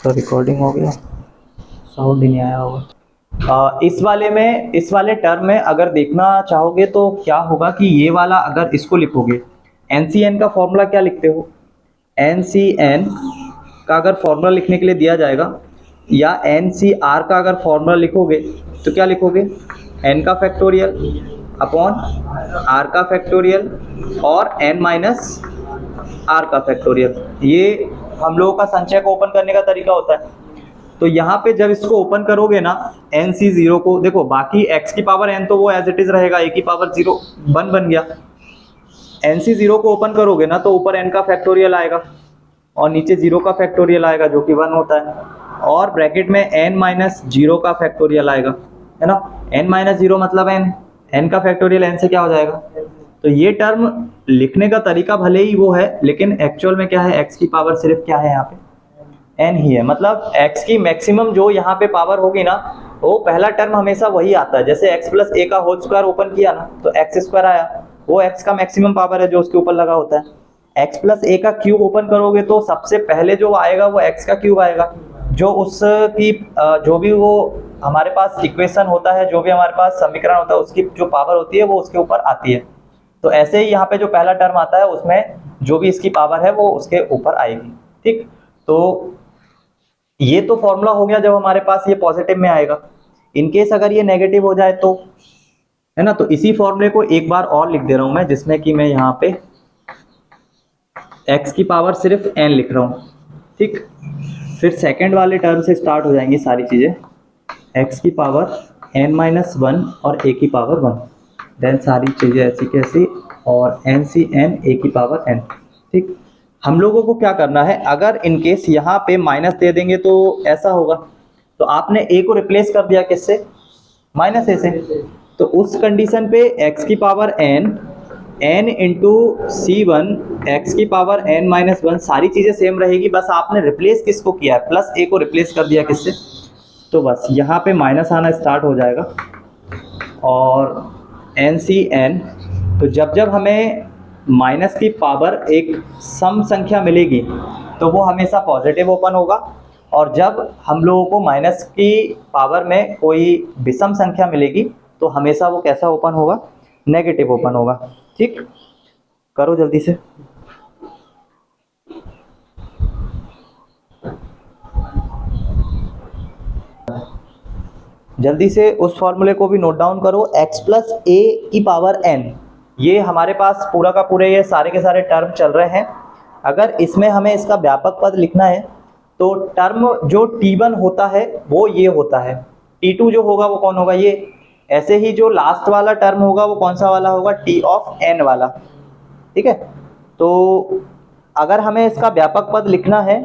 तो रिकॉर्डिंग हो गया, साउंड ही नहीं आया होगा। इस वाले टर्म में अगर देखना चाहोगे तो क्या होगा कि ये वाला अगर इसको लिखोगे, NCN का फॉर्मूला क्या लिखते हो? NCN का अगर फॉर्मूला लिखने के लिए दिया जाएगा या NCR का अगर फॉर्मूला लिखोगे तो क्या लिखोगे? N का फैक्टोरियल अपॉन R का फैक्टोरियल और N माइनस R का फैक्टोरियल। ये हम लोगों का संचय को ओपन करने का तरीका होता है। तो यहाँ पे जब इसको ओपन करोगे ना NC0 को, देखो बाकी x की पावर n तो वो एज इट इज रहेगा, a की पावर 0 1 बन गया। NC0 को ओपन करोगे ना तो ऊपर n का फैक्टोरियल आएगा और नीचे 0 का फैक्टोरियल आएगा जो कि 1 होता है, और ब्रैकेट में n माइनस 0 का फैक्टोरियल आएगा, है ना। n माइनस 0 मतलब n का फैक्टोरियल n से क्या हो जाएगा। तो ये टर्म लिखने का तरीका भले ही वो है, लेकिन एक्चुअल में क्या है, x की पावर सिर्फ क्या है यहाँ पे n ही है। मतलब x की मैक्सिमम जो यहाँ पे पावर होगी ना, वो पहला टर्म हमेशा वही आता है। जैसे x प्लस a का होल स्क्वायर ओपन किया ना तो x स्क्वायर आया, वो x का मैक्सिमम पावर है जो उसके ऊपर लगा होता है। x प्लस a का क्यूब ओपन करोगे तो सबसे पहले जो आएगा वो x का क्यूब आएगा, जो उसकी जो भी वो हमारे पास इक्वेशन होता है, जो भी हमारे पास समीकरण होता है, उसकी जो पावर होती है वो उसके ऊपर आती है। तो ऐसे ही यहाँ पे जो पहला टर्म आता है उसमें जो भी इसकी पावर है वो उसके ऊपर आएगी, ठीक। तो ये तो फॉर्मूला हो गया जब हमारे पास ये पॉजिटिव में आएगा। इनकेस अगर ये नेगेटिव हो जाए तो, है ना, तो इसी फॉर्मूले को एक बार और लिख दे रहा हूं मैं, जिसमें कि मैं यहाँ पे x की पावर सिर्फ n लिख रहा हूँ, ठीक। फिर सेकंड वाले टर्म से स्टार्ट हो जाएंगी सारी चीजें, x की पावर n माइनस 1 और a की पावर 1, देन सारी चीजें ऐसी कैसी, और NCN a की पावर n, ठीक। हम लोगों को क्या करना है, अगर इनकेस यहाँ पे माइनस दे देंगे तो ऐसा होगा, तो आपने a को रिप्लेस कर दिया किससे, माइनस a से। तो उस कंडीशन पे x की power n into C1 x की पावर n माइनस 1 सारी चीजें सेम रहेगी, बस आपने रिप्लेस किसको किया है, प्लस a को रिप्लेस कर दिया किससे। तो बस यहाँ पे माइनस आना स्टार्ट हो जाएगा, और NCN, तो जब जब हमें माइनस की पावर एक सम संख्या मिलेगी तो वो हमेशा पॉजिटिव ओपन होगा, और जब हम लोगों को माइनस की पावर में कोई विषम संख्या मिलेगी तो हमेशा वो कैसा ओपन होगा, नेगेटिव ओपन होगा, ठीक। करो जल्दी से। जल्दी से उस फॉर्मूले को भी नोट डाउन करो, x प्लस a की पावर n, ये हमारे पास पूरा का पूरे ये सारे के सारे टर्म चल रहे हैं। अगर इसमें हमें इसका व्यापक पद लिखना है तो टर्म जो t1 होता है वो ये होता है, t2 जो होगा वो कौन होगा, ये। ऐसे ही जो लास्ट वाला टर्म होगा वो कौन सा वाला होगा, t ऑफ n वाला, ठीक है। तो अगर हमें इसका व्यापक पद लिखना है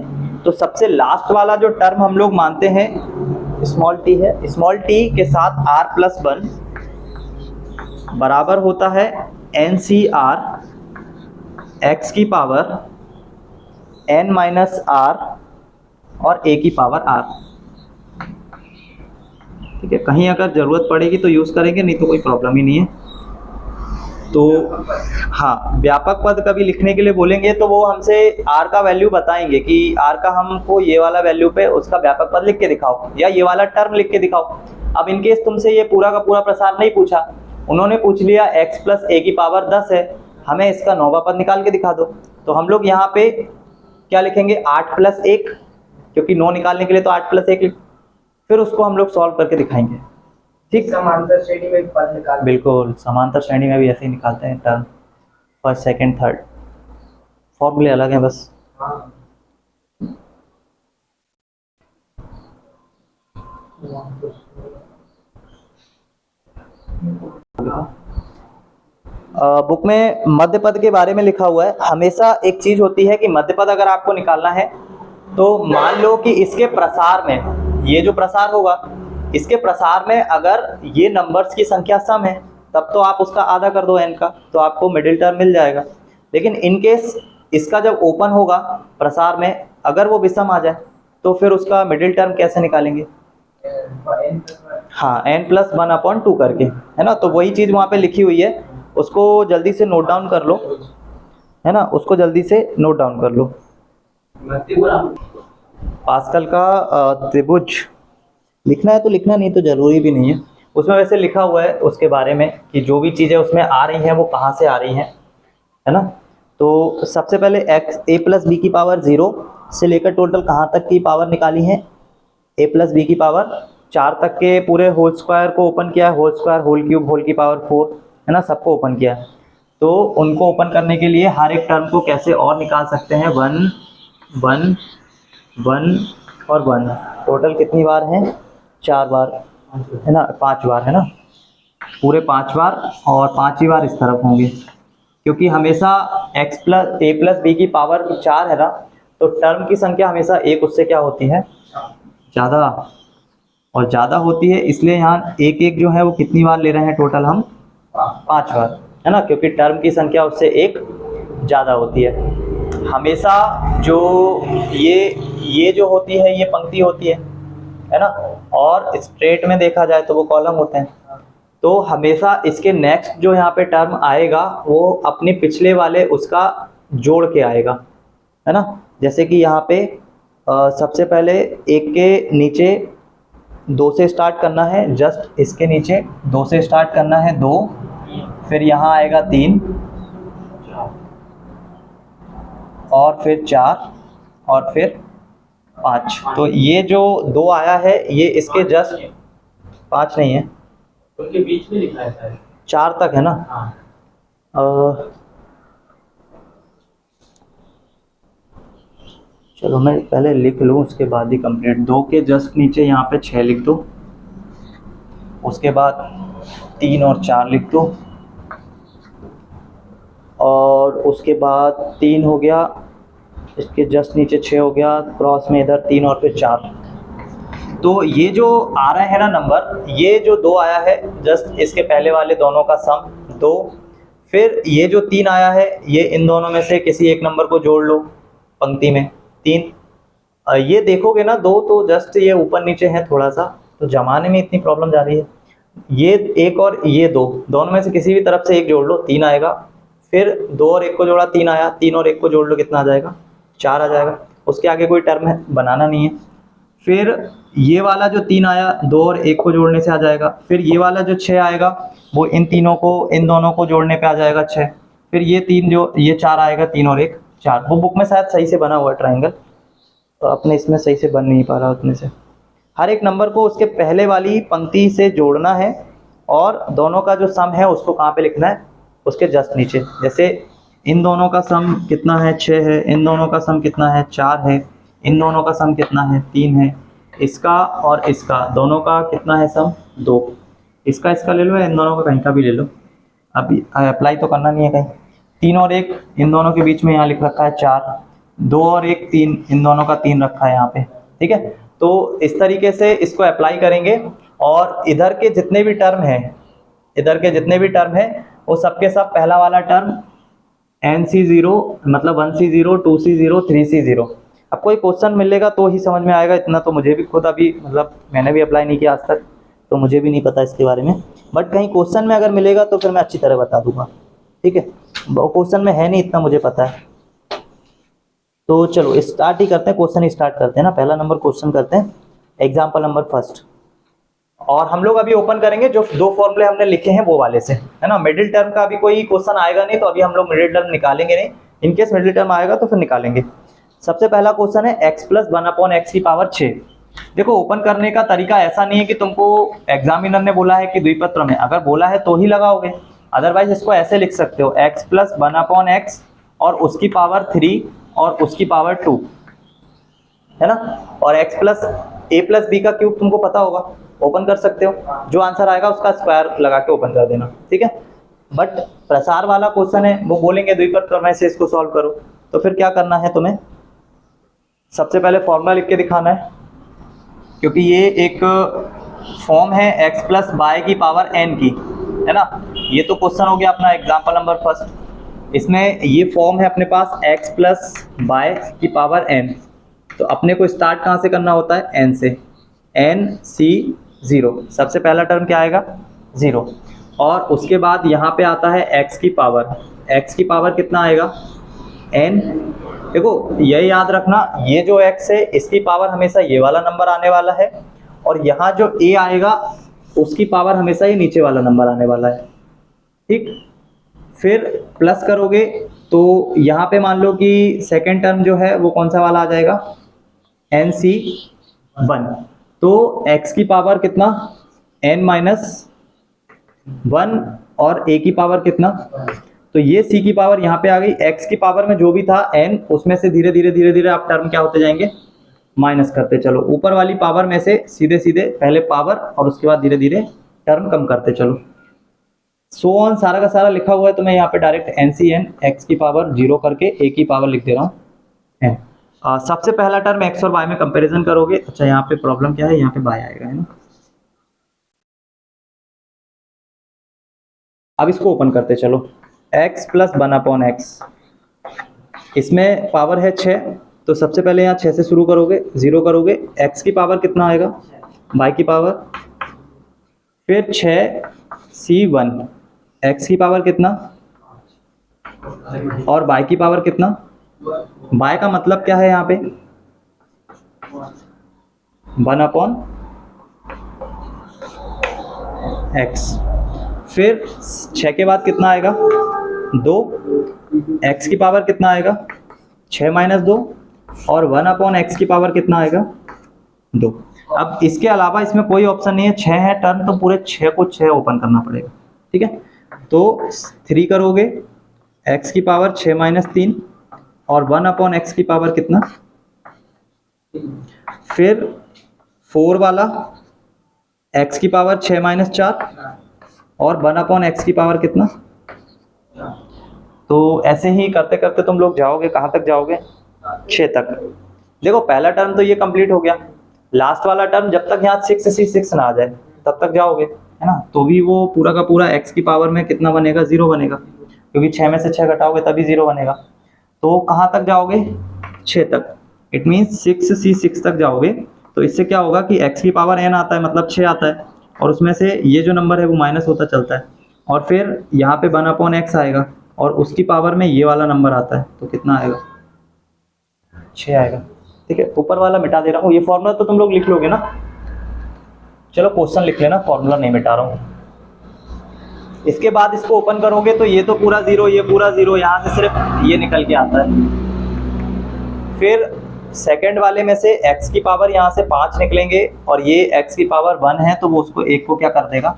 तो सबसे लास्ट वाला जो टर्म हम लोग मानते हैं स्मॉल t है, स्मॉल t के साथ r प्लस 1 बराबर होता है NCR x की पावर n माइनस r और a की पावर r, ठीक है। कहीं अगर जरूरत पड़ेगी तो यूज करेंगे, नहीं तो कोई प्रॉब्लम ही नहीं है। तो हाँ, व्यापक पद कभी लिखने के लिए बोलेंगे तो वो हमसे r का वैल्यू बताएंगे कि r का हमको ये वाला वैल्यू पे उसका व्यापक पद लिख के दिखाओ या ये वाला टर्म लिख के दिखाओ। अब इनकेस तुमसे ये पूरा का पूरा प्रसार नहीं पूछा, उन्होंने पूछ लिया x प्लस a की पावर 10 है, हमें इसका 9वां पद निकाल के दिखा दो, तो हम लोग यहाँ पे क्या लिखेंगे, 8 प्लस 1, क्योंकि 9 निकालने के लिए तो 8 प्लस 1, फिर उसको हम लोग सॉल्व करके दिखाएंगे, ठीक। समांतर श्रेणी में पद निकाल, बिल्कुल समांतर श्रेणी में भी ऐसे ही निकालते हैं टर्म, फर्स्ट सेकंड थर्ड, फॉर्मूले अलग हैं बस। बुक में मध्य पद के बारे में लिखा हुआ है। हमेशा एक चीज होती है कि मध्य पद अगर आपको निकालना है तो मान लो कि इसके प्रसार में, ये जो प्रसार होगा इसके प्रसार में अगर ये नंबर्स की संख्या सम है तब तो आप उसका आधा कर दो n का, तो आपको मिडिल टर्म मिल जाएगा। लेकिन इन केस इसका जब ओपन होगा प्रसार में अगर वो विषम आ जाए तो फिर उसका मिडिल टर्म कैसे निकालेंगे, हाँ n प्लस 1 अपॉन 2 करके, है ना। तो वही चीज वहाँ पे लिखी हुई है, उसको जल्दी से नोट डाउन कर लो, है ना, उसको जल्दी से नोट डाउन कर लो। पास्कल का त्रिभुज लिखना है तो लिखना, नहीं तो ज़रूरी भी नहीं है। उसमें वैसे लिखा हुआ है उसके बारे में कि जो भी चीज़ें उसमें आ रही हैं वो कहाँ से आ रही हैं, है ना। तो सबसे पहले एक्स ए प्लस बी की पावर 0 से लेकर टोटल कहाँ तक की पावर निकाली है, ए प्लस बी की पावर 4 तक के पूरे होल स्क्वायर को ओपन किया है, whole square whole cube whole की पावर 4, है ना, सबको ओपन किया है। तो उनको ओपन करने के लिए हर एक टर्म को कैसे और निकाल सकते हैं, 1 1 1 और 1, टोटल कितनी बार हैं, 4 बार, है ना, 5 बार, है ना, पूरे 5 बार, और 5 ही बार इस तरफ होंगे, क्योंकि हमेशा x प्लस ए प्लस बी की पावर 4 है ना, तो टर्म की संख्या हमेशा एक उससे क्या होती है, ज़्यादा, और ज़्यादा होती है, इसलिए यहाँ एक एक जो है वो कितनी बार ले रहे हैं टोटल हम, 5 बार, है ना, क्योंकि टर्म की संख्या उससे एक ज़्यादा होती है। हमेशा जो ये जो होती है ये पंक्ति होती है ना, और स्ट्रेट में देखा जाए तो वो कॉलम होते हैं। तो हमेशा इसके नेक्स्ट जो यहाँ पे टर्म आएगा वो अपने पिछले वाले उसका जोड़ के आएगा, है ना। जैसे कि यहाँ पे सबसे पहले एक के नीचे 2 से स्टार्ट करना है, जस्ट इसके नीचे 2 से स्टार्ट करना है, 2, फिर यहाँ आएगा 3, और फिर 4, और फिर 5। तो ये जो 2 आया है ये इसके जस्ट 5 नहीं है, उनके बीच में लिखा है शायद। 4 तक है ना। हाँ। चलो मैं पहले लिख लूँ उसके बाद ही कंप्लीट। 2 के जस्ट नीचे यहाँ पे 6 लिख दो, उसके बाद 3 और 4 लिख दो, और उसके बाद 3 हो गया, इसके जस्ट नीचे 6 हो गया, क्रॉस में इधर 3 और फिर 4। तो ये जो आ रहा है ना नंबर, ये जो 2 आया है जस्ट इसके पहले वाले दोनों का सम 2, फिर ये जो 3 आया है ये इन दोनों में से किसी एक नंबर को जोड़ लो पंक्ति में 3। ये देखोगे ना 2 तो जस्ट ये ऊपर नीचे है थोड़ा सा, तो जमाने में इतनी प्रॉब्लम जा रही है। ये एक और ये 2 दोनों में से किसी भी तरफ से एक जोड़ लो, 3 आएगा, फिर 2 और 1 को जोड़ा 3 आया, 3 और 1 को जोड़ लो कितना आ जाएगा, 4 आ जाएगा। उसके आगे कोई टर्म है बनाना नहीं है। फिर ये वाला जो 3 आया 2 और 1 को जोड़ने से आ जाएगा, फिर ये वाला जो 6 आएगा वो इन तीनों को इन दोनों को जोड़ने पे आ जाएगा 6, फिर ये 3 जो ये 4 आएगा, 3 और 1 4। वो बुक में शायद सही से बना हुआ है ट्राइंगल, तो अपने इसमें सही से बन नहीं पा रहा उतने से। हर एक नंबर को उसके पहले वाली पंक्ति से जोड़ना है, और दोनों का जो सम है उसको कहाँ पे लिखना है, उसके जस्ट नीचे। जैसे इन दोनों का सम कितना है, 6 है, इन दोनों का सम कितना है, 4 है, इन दोनों का सम कितना है, 3 है, इसका और इसका दोनों का कितना है सम, 2। इसका ले लो या इन दोनों का कहीं का भी ले लो, अभी अप्लाई तो करना नहीं है कहीं। 3 और 1 इन दोनों के बीच में यहाँ लिख रखा है 4, 2 और 1 3, इन दोनों का 3 रखा है यहाँ पे, ठीक है। तो इस तरीके से इसको अप्लाई करेंगे, और इधर के जितने भी टर्म हैं, इधर के जितने भी टर्म हैं वो सबके सब पहला वाला टर्म NC0 मतलब 1C0 2C0 3C0। अब कोई क्वेश्चन मिलेगा तो ही समझ में आएगा, इतना तो मुझे भी खुद अभी मतलब मैंने भी अप्लाई नहीं किया आज तक, तो मुझे भी नहीं पता इसके बारे में, बट कहीं क्वेश्चन में अगर मिलेगा तो फिर मैं अच्छी तरह बता दूंगा, ठीक है। वो क्वेश्चन में है नहीं इतना मुझे पता है। तो चलो स्टार्ट ही करते हैं, क्वेश्चन ही स्टार्ट करते हैं ना। पहला नंबर क्वेश्चन करते हैं, एग्जाम्पल नंबर फर्स्ट, और हम लोग अभी ओपन करेंगे जो 2 फॉर्मूले हमने लिखे हैं वो वाले से, है ना। मिडिल टर्म का अभी कोई क्वेश्चन आएगा नहीं, तो अभी हम लोग मिडिल टर्म निकालेंगे नहीं, इनकेस मिडिल टर्म आएगा तो फिर निकालेंगे। सबसे पहला क्वेश्चन है x प्लस 1/x की पावर 6। देखो ओपन करने का तरीका ऐसा नहीं है कि तुमको एग्जामिनर ने बोला है कि द्विपत्र में, अगर बोला है तो ही लगाओगे, अदरवाइज इसको ऐसे लिख सकते हो x प्लस 1/x और उसकी पावर 3 और उसकी पावर 2, है ना। और x plus a plus B का क्यूब तुमको पता होगा, ओपन कर सकते हो, जो आंसर आएगा उसका स्क्वायर लगा के ओपन कर देना, ठीक है। बट प्रसार वाला क्वेश्चन है, वो बोलेंगे द्विपद प्रमेय से इसको सॉल्व करो, तो फिर क्या करना है तुम्हें, सबसे पहले फॉर्मूला लिख के दिखाना है, क्योंकि ये एक फॉर्म है x प्लस बाय की पावर n की, है ना। ये तो क्वेश्चन हो गया अपना एग्जाम्पल नंबर फर्स्ट। इसमें ये फॉर्म है अपने पास x प्लस बाय की पावर n, तो अपने को स्टार्ट कहाँ से करना होता है, n से, NC0। सबसे पहला टर्म क्या आएगा, 0, और उसके बाद यहाँ पे आता है x की पावर, x की पावर कितना आएगा, n, देखो ये याद रखना, ये जो x है इसकी पावर हमेशा ये वाला नंबर आने वाला है, और यहाँ जो a आएगा उसकी पावर हमेशा ये नीचे वाला नंबर आने वाला है, ठीक। फिर प्लस करोगे तो यहाँ पे मान लो कि सेकेंड टर्म जो है वो कौन सा वाला आ जाएगा, nc1, तो x की पावर कितना, n माइनस 1, और a की पावर कितना, तो ये c की पावर यहाँ पे आ गई। x की पावर में जो भी था n, उसमें से धीरे धीरे आप टर्म क्या होते जाएंगे, माइनस करते चलो, ऊपर वाली पावर में से सीधे सीधे पहले पावर और उसके बाद धीरे धीरे टर्म कम करते चलो। सो ऑन सारा का सारा लिखा हुआ है, तो मैं यहाँ पे डायरेक्ट NCN x की पावर 0 करके a की पावर लिख दे रहा हूँ। सबसे पहला टर्म x और y में कंपैरिजन करोगे, अच्छा यहाँ पे प्रॉब्लम क्या है, यहाँ पे y आएगा, है ना। अब इसको ओपन करते चलो, x प्लस 1/x, इसमें पावर है 6, तो सबसे पहले यहाँ 6 से शुरू करोगे, 0 करोगे, x की पावर कितना आएगा, y की पावर, फिर 6c1, x की पावर कितना, और y की पावर कितना, y का मतलब क्या है यहाँ पे 1/x, फिर 6 के बाद कितना आएगा 2, x की पावर कितना आएगा 6 माइनस 2, और 1/x की पावर कितना आएगा 2। अब इसके अलावा इसमें कोई ऑप्शन नहीं है, 6 है टर्म, तो पूरे 6 को 6 ओपन करना पड़ेगा, ठीक है। तो 3 करोगे, x की पावर 6 माइनस 3, और 1/x की पावर कितना, फिर 4 वाला, x की पावर 6 माइनस 4, और 1/x की पावर कितना। तो ऐसे ही करते करते तुम लोग जाओगे, कहाँ तक जाओगे, 6 तक। देखो पहला टर्म तो ये कंप्लीट हो गया, लास्ट वाला टर्म जब तक यहाँ 6c6 ना आ जाए तब तक जाओगे, है ना, तो भी वो पूरा का पूरा x की पावर में कितना बनेगा, 0 बनेगा, क्योंकि 6 में से 6 घटाओगे तभी 0 बनेगा। तो कहाँ तक जाओगे, 6 तक, इट मीन्स 6c6 तक जाओगे। तो इससे क्या होगा कि x की पावर n आता है, मतलब 6 आता है, और उसमें से ये जो नंबर है वो माइनस होता चलता है, और फिर यहाँ पे 1/x आएगा, और उसकी पावर में ये वाला नंबर आता है, तो कितना आएगा, 6 आएगा, ठीक है। ऊपर वाला मिटा दे रहा हूँ, ये फॉर्मूला तो तुम लोग लिख लोगे ना, चलो क्वेश्चन लिख लेना, फॉर्मूला नहीं मिटा रहा हूँ। इसके बाद इसको ओपन करोगे तो ये तो पूरा 0, ये पूरा 0, यहाँ से सिर्फ ये निकल के आता है। फिर सेकंड वाले में से x की पावर यहाँ से 5 निकलेंगे, और ये x की पावर 1 है, तो वो उसको 1 को क्या कर देगा,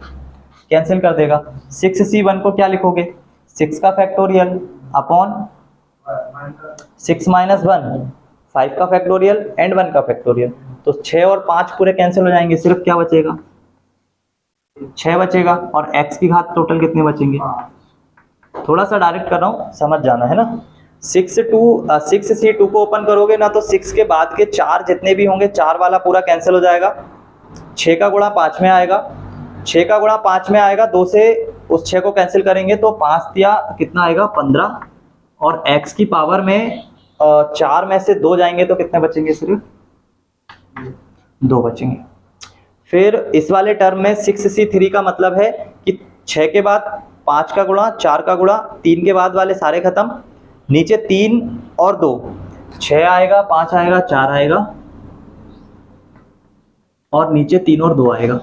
कैंसिल कर देगा। 6c1 को क्या लिखोगे, 6 का फैक्टोरियल अपॉन 6 माइनस 1, 5 का फैक्टोरियल एंड 1 का फैक्टोरियल, तो 6 और 5 पूरे कैंसिल हो जाएंगे, सिर्फ क्या बचेगा, 6 बचेगा, और x की घात टोटल कितने बचेंगे। थोड़ा सा डायरेक्ट कर रहा हूँ, समझ जाना है ना। 6c2 को ओपन करोगे ना, तो 6 के बाद के 4 जितने भी होंगे, 4 वाला पूरा कैंसिल हो जाएगा, 6 का गुणा 5 में आएगा, 6 का गुणा 5 में आएगा, 2 से उस 6 को कैंसिल करेंगे तो 5 दिया कितना आएगा 15, और x की पावर में 4 में से 2 जाएंगे तो कितने बचेंगे, सिर्फ 2 बचेंगे। फिर इस वाले टर्म में 6c3 का मतलब है कि 6 के बाद 5 का गुणा, 4 का गुणा, 3 के बाद वाले सारे खत्म, नीचे 3 और 2, 6 आएगा, 5 आएगा, 4 आएगा, और नीचे 3 और 2 आएगा,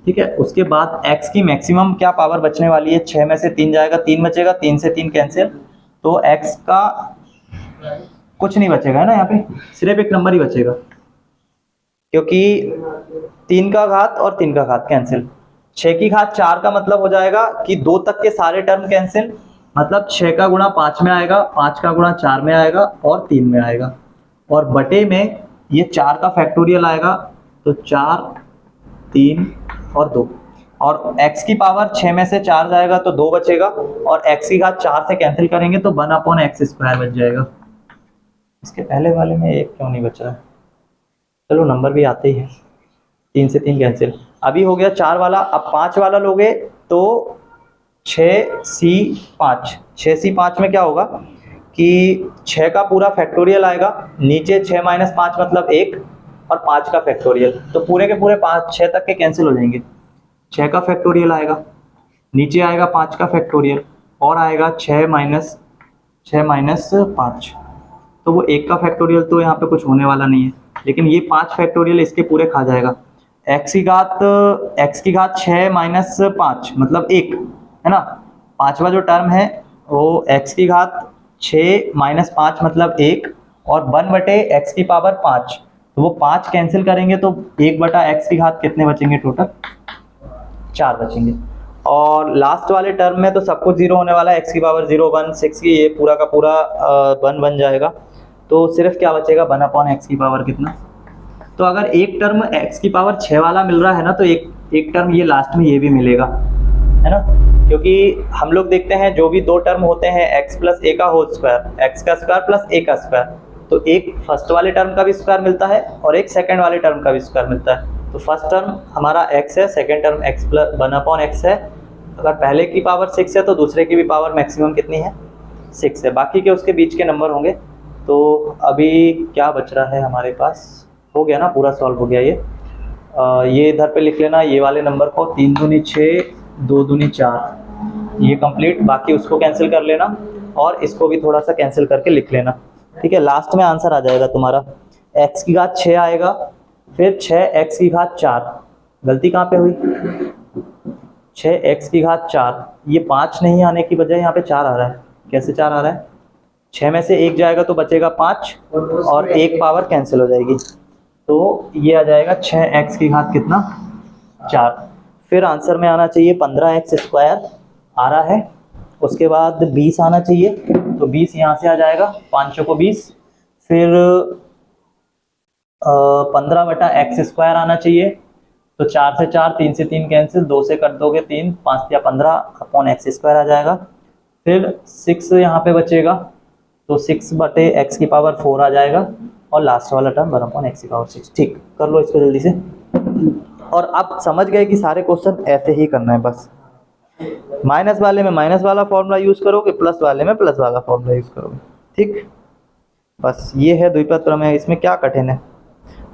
ठीक है। उसके बाद x की मैक्सिमम क्या पावर बचने वाली है, 6 में से 3 जाएगा, 3 बचेगा, 3 से 3 कैंसिल, तो x का कुछ नहीं बचेगा, है ना, यहाँ पे सिर्फ एक नंबर ही बचेगा, क्योंकि 3 का घात और 3 का घात कैंसिल, 6 की घात 4 का मतलब हो जाएगा कि 2 तक के सारे टर्म कैंसिल, मतलब 6 का गुणा 5 में आएगा, 5 का गुणा 4 में आएगा, और 3 में आएगा, और बटे में ये 4 का फैक्टोरियल आएगा, तो 4, 3 और 2, और x की पावर 6 में से 4 जाएगा तो 2 बचेगा, और x की घात 4 से कैंसिल करेंगे तो 1/x² बच जाएगा। इसके पहले वाले में 1 क्यों नहीं बच रहा है, चलो नंबर भी आते ही है, 3 से 3 कैंसिल, अभी हो गया 4 वाला। अब 5 वाला लोगे तो 6c5, 6c5 में क्या होगा कि 6 का पूरा फैक्टोरियल आएगा, नीचे 6 माइनस 5 मतलब 1, और 5 का फैक्टोरियल, तो पूरे के पूरे 5 6 तक के कैंसिल हो जाएंगे, 6 का फैक्टोरियल आएगा, नीचे आएगा 5 का फैक्टोरियल, और आएगा 6 माइनस 6 माइनस 5, तो वो 1 का फैक्टोरियल तो यहाँ पे कुछ होने वाला नहीं है, लेकिन ये 5 फैक्टोरियल इसके पूरे खा जाएगा। x की घात 6 माइनस 5 मतलब 1 है ना। पांचवा जो टर्म है वो x की घात 6 माइनस 5 मतलब 1 और 1/x की पावर 5, तो वो 5 कैंसिल करेंगे तो 1/x की घात कितने बचेंगे टोटल, 4 बचेंगे। और लास्ट वाले टर्म में तो सब कुछ जीरो होने वाला है, x की पावर 0 1 6 की ये पूरा का पूरा 1 बन जाएगा, तो सिर्फ क्या बचेगा 1/x की पावर कितना। तो अगर एक टर्म x की पावर 6 वाला मिल रहा है ना, तो एक टर्म ये लास्ट में ये भी मिलेगा, है ना। क्योंकि हम लोग देखते हैं जो भी दो टर्म होते हैं x प्लस ए का होल स्क्वायर, एक्स का स्क्वायर प्लस ए का स्क्वायर, तो एक फर्स्ट वाले टर्म का भी स्क्वायर मिलता है और एक सेकंड वाले टर्म का भी स्क्वायर मिलता है। तो फर्स्ट टर्म हमारा x है, second term x plus 1/x है। अगर पहले की पावर 6 है तो दूसरे की भी पावर मैक्सिमम कितनी है, 6 है। बाकी के उसके बीच के नंबर होंगे। तो अभी क्या बच रहा है हमारे पास, हो गया ना, पूरा सॉल्व हो गया ये इधर पे लिख लेना ये वाले नंबर को, 3 दूनी 6 2 दूनी 4, ये कंप्लीट। बाकी उसको कैंसिल कर लेना और इसको भी थोड़ा सा कैंसिल करके लिख लेना, ठीक है। लास्ट में आंसर आ जाएगा तुम्हारा x की घात 6 आएगा, फिर 6x की घात 4, गलती कहाँ पे हुई, 6x की घात 4, ये 5 नहीं आने की बजाय यहाँ पे 4 आ रहा है। कैसे 4 आ रहा है, 6 में से 1 जाएगा तो बचेगा 5 और 1 पावर कैंसिल हो जाएगी, तो ये आ जाएगा 6x की घात कितना, 4। फिर आंसर में आना चाहिए 15x स्क्वायर आ रहा है, उसके बाद 20 आना चाहिए, तो 20 यहाँ से आ जाएगा, 5 को 20, फिर 15/x स्क्वायर आना चाहिए, तो 4 से 4, 3 से 3 कैंसिल, 2 से कट दोगे 3, 5 या 15/x स्क्वायर आ जाएगा। फिर 6 यहाँ पे बचेगा, तो 6/x की पावर 4 आ जाएगा और लास्ट वाला टर्म 1/x की पावर 6। ठीक, कर लो इसको जल्दी से। और आप समझ गए कि सारे क्वेश्चन ऐसे ही करना है, बस माइनस वाले में माइनस वाला फॉर्मूला यूज करोगे, प्लस वाले में प्लस वाला फॉर्मूला यूज करोगे, ठीक। बस ये है द्विपद प्रमेय, इसमें क्या कठिन है,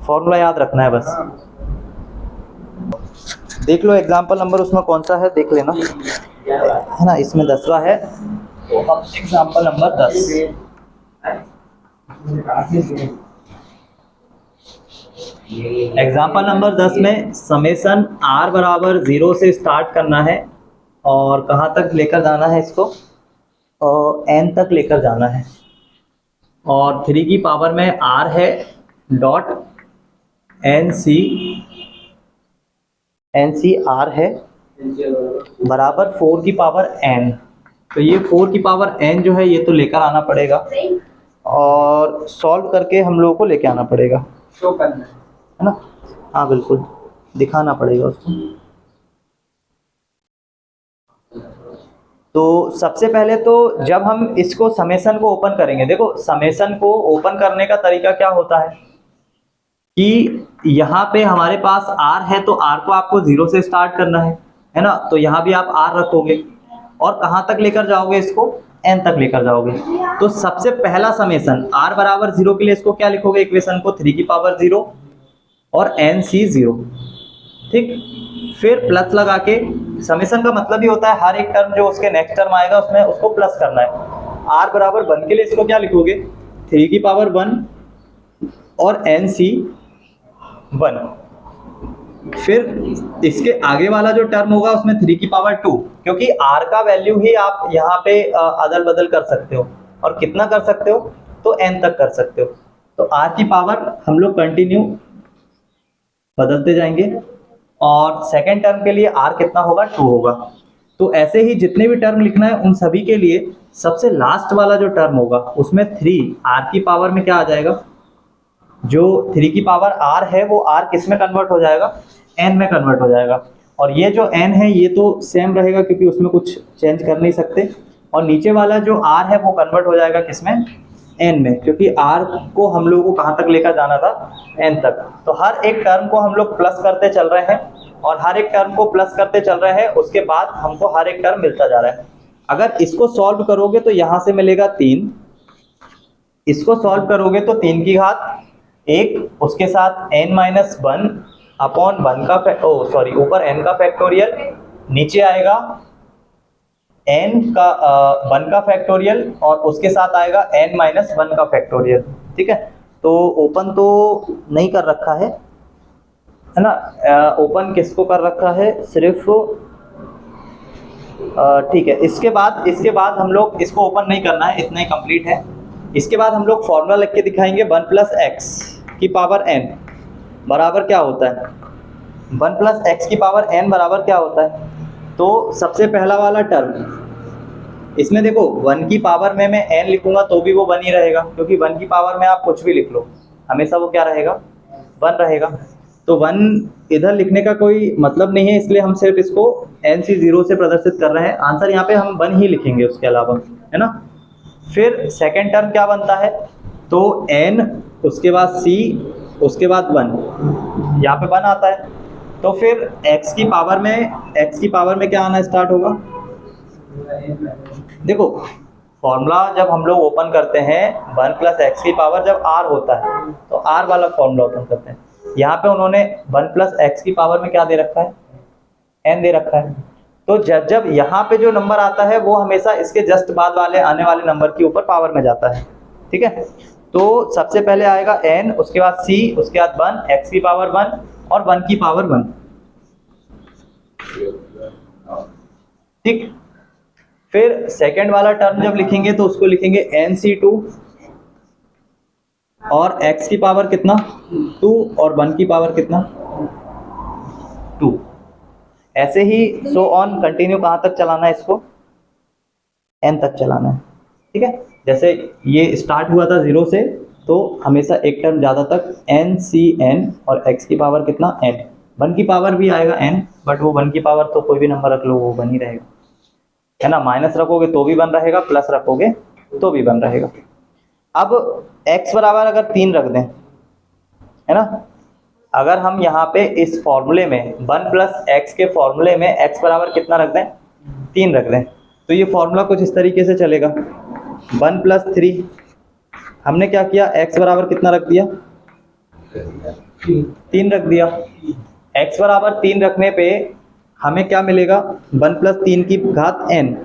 फॉर्मूला याद रखना है बस। देख लो एग्जाम्पल नंबर उसमें कौन सा है, देख लेना, है ना। इसमें 10वां है, तो अब एग्जाम्पल नंबर 10। एग्जाम्पल नंबर 10 में समेसन r बराबर 0 से स्टार्ट करना है और कहाँ तक लेकर जाना है इसको, और n तक लेकर जाना है, और 3 की पावर में r है डॉट nc r है बराबर 4 की पावर n। तो ये 4 की पावर n जो है ये तो लेकर आना पड़ेगा और सॉल्व करके हम लोगों को लेके आना पड़ेगा, शो करना है ना। हाँ बिल्कुल, दिखाना पड़ेगा उसको। तो सबसे पहले तो जब हम इसको समेसन को ओपन करेंगे, देखो समेसन को ओपन करने का तरीका क्या होता है कि यहाँ पे हमारे पास r है, तो r को आपको 0 से स्टार्ट करना है ना। तो यहाँ भी आप r रखोगे और कहाँ तक लेकर जाओगे इसको, n तक लेकर जाओगे। तो सबसे पहला समेसन r बराबर 0 के लिए इसको क्या लिखोगे, इक्वेशन को 3 की पावर 0 और nc 0, ठीक। फिर प्लस लगा के, समेसन का मतलब ही होता है हर एक टर्म जो उसके नेक्स्ट टर्म आएगा उसमें उसको प्लस करना है। r बराबर 1 के लिए इसको क्या लिखोगे, 3 की पावर 1 और nc 1। फिर इसके आगे वाला जो टर्म होगा उसमें 3 की पावर 2, क्योंकि r का वैल्यू ही आप यहाँ पे अदल बदल कर सकते हो, और कितना कर सकते हो, तो n तक कर सकते हो। तो r की पावर हम लोग कंटिन्यू बदलते जाएंगे, और सेकेंड टर्म के लिए r कितना होगा, 2 होगा। तो ऐसे ही जितने भी टर्म लिखना है उन सभी के लिए सबसे लास्ट वाला जो टर्म होगा उसमें 3 r की पावर में क्या आ जाएगा, जो 3 की पावर r है वो r किस में कन्वर्ट हो जाएगा, n में कन्वर्ट हो जाएगा। और ये जो n है ये तो सेम रहेगा क्योंकि उसमें कुछ चेंज कर नहीं सकते, और नीचे वाला जो r है वो कन्वर्ट हो जाएगा किस में, n में, क्योंकि r को हम लोगों को कहाँ तक लेकर जाना था, n तक। तो हर एक टर्म को हम लोग प्लस करते चल रहे हैं, और हर एक टर्म को प्लस करते चल रहे हैं, उसके बाद हमको हर एक टर्म मिलता जा रहा है। अगर इसको सॉल्व करोगे तो यहाँ से मिलेगा 3, इसको सॉल्व करोगे तो 3 की घात 1, उसके साथ n-1 अपॉन 1 का ऊपर n का फैक्टोरियल, नीचे आएगा n का 1 का फैक्टोरियल और उसके साथ आएगा n माइनस 1 का फैक्टोरियल, ठीक है। तो ओपन तो नहीं कर रखा है ना, ओपन किसको कर रखा है, सिर्फ ठीक है। इसके बाद हम लोग इसको ओपन नहीं करना है, इतना ही कंप्लीट है। इसके बाद हम लोग फॉर्मूला लिख के दिखाएंगे 1 प्लस एक्स की पावर n बराबर क्या होता है, 1 प्लस एक्स की पावर n बराबर क्या होता है। तो सबसे पहला वाला टर्म, इसमें देखो 1 की पावर में मैं n लिखूंगा तो भी वो 1 ही रहेगा, क्योंकि 1 की पावर में आप कुछ भी लिख लो हमेशा वो क्या रहेगा, 1 रहेगा। तो 1 इधर लिखने का कोई मतलब नहीं है, इसलिए हम सिर्फ इसको NC0 से प्रदर्शित कर रहे हैं। आंसर यहाँ पे हम 1 ही लिखेंगे उसके अलावा, है ना। फिर सेकेंड टर्म क्या बनता है, तो n उसके बाद c उसके बाद 1, यहाँ पे 1 आता है। तो फिर x की पावर में क्या आना स्टार्ट होगा, देखो फॉर्मूला जब हम लोग ओपन करते हैं 1 प्लस एक्स की पावर जब r होता है तो r वाला फॉर्मूला ओपन करते हैं। यहाँ पे उन्होंने 1 प्लस एक्स की पावर में क्या दे रखा है, n दे रखा है। तो जब यहाँ पे जो नंबर आता है वो हमेशा इसके जस्ट बाद वाले आने वाले नंबर के ऊपर पावर में जाता है, ठीक है। तो सबसे पहले आएगा n, उसके बाद c, उसके बाद 1, x की पावर 1 और 1 की पावर 1, ठीक। फिर सेकंड वाला टर्म जब लिखेंगे तो उसको लिखेंगे NC2 और x की पावर कितना 2 और 1 की पावर कितना 2। ऐसे ही सो ऑन कंटिन्यू कहाँ तक चलाना है इसको, n तक चलाना है, ठीक है। जैसे ये स्टार्ट हुआ था 0 से, तो हमेशा एक टर्म ज़्यादा तक NCN और x की पावर कितना n, 1 की पावर भी आएगा n, बट वो 1 की पावर तो कोई भी नंबर रख लो वो 1 ही रहेगा, है ना। माइनस रखोगे तो भी 1 रहेगा, प्लस रखोगे तो भी 1 रहेगा। अब x बराबर अगर 3 रख दें, है ना, अगर हम यहाँ पे इस फॉर्मूले में 1 प्लस एक्स के फॉर्मूले में x बराबर कितना रख दें, 3 रख दें, तो ये फॉर्मूला कुछ इस तरीके से चलेगा 1 प्लस 3, हमने क्या किया, x बराबर कितना रख दिया, 3 रख दिया। x बराबर 3 रखने पे हमें क्या मिलेगा, 1 प्लस 3 की घात n,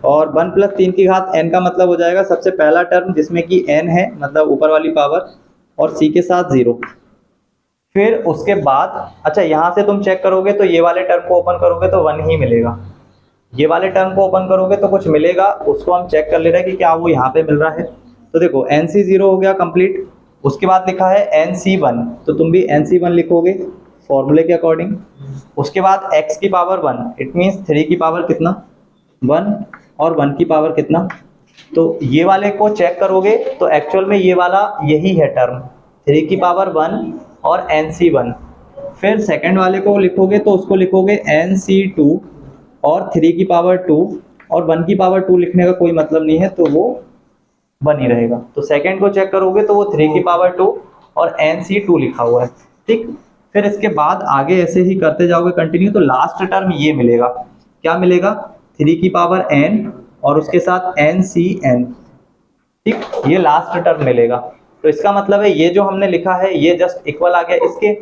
और 1 प्लस 3 की घात n का मतलब हो जाएगा सबसे पहला टर्म जिसमें कि n है, मतलब ऊपर वाली पावर, और c के साथ 0। फिर उसके बाद अच्छा यहाँ से तुम चेक करोगे तो ये वाले टर्म को ओपन करोगे तो 1 ही मिलेगा, ये वाले टर्म को ओपन करोगे तो कुछ मिलेगा, उसको हम चेक कर ले रहे हैं कि क्या वो यहाँ पे मिल रहा है। तो देखो NC0 हो गया कंप्लीट, उसके बाद लिखा है NC1, तो तुम भी NC1 लिखोगे फॉर्मूले के अकॉर्डिंग। उसके बाद x की पावर 1, इट मीन्स 3 की पावर कितना 1 और 1 की पावर कितना, तो ये वाले को चेक करोगे तो एक्चुअल में ये वाला यही है टर्म, 3 की पावर 1 और NC1। फिर सेकंड वाले को लिखोगे तो उसको लिखोगे NC2 और 3 की पावर 2 और 1 की पावर 2 लिखने का कोई मतलब नहीं है, तो वो 1 ही रहेगा। तो सेकंड को चेक करोगे तो वो 3 की पावर 2 और NC2 लिखा हुआ है, ठीक। फिर इसके बाद आगे ऐसे ही करते जाओगे कंटिन्यू, तो लास्ट टर्म ये मिलेगा, क्या मिलेगा, 3 की पावर n और उसके साथ NCN, ठीक, ये लास्ट टर्म मिलेगा। तो इसका मतलब है ये जो हमने लिखा है ये जस्ट इक्वल आ गया इसके,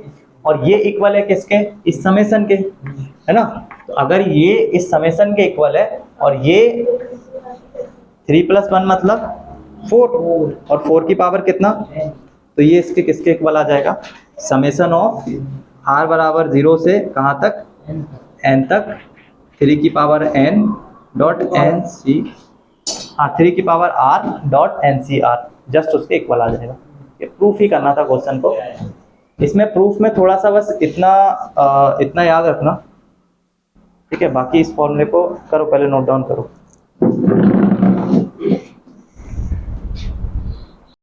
और ये इक्वल है किसके, इस समेशन के, है ना। तो अगर ये इस समेशन के इक्वल है और ये 3 प्लस 1 मतलब 4 और 4 की पावर कितना, तो ये इसके किसके इक्वल आ जाएगा, समेशन ऑफ r बराबर 0 से कहाँ तक, n तक, 3 की power n dot N C, हाँ 3 की power r dot NCR, just उसके इक्वल आ जाएगा। ये प्रूफ ही करना था क्वेश्चन को। इसमें प्रूफ में थोड़ा सा बस इतना याद रखना, ठीक है। बाकी इस फॉर्मूले को करो, पहले नोट डाउन करो।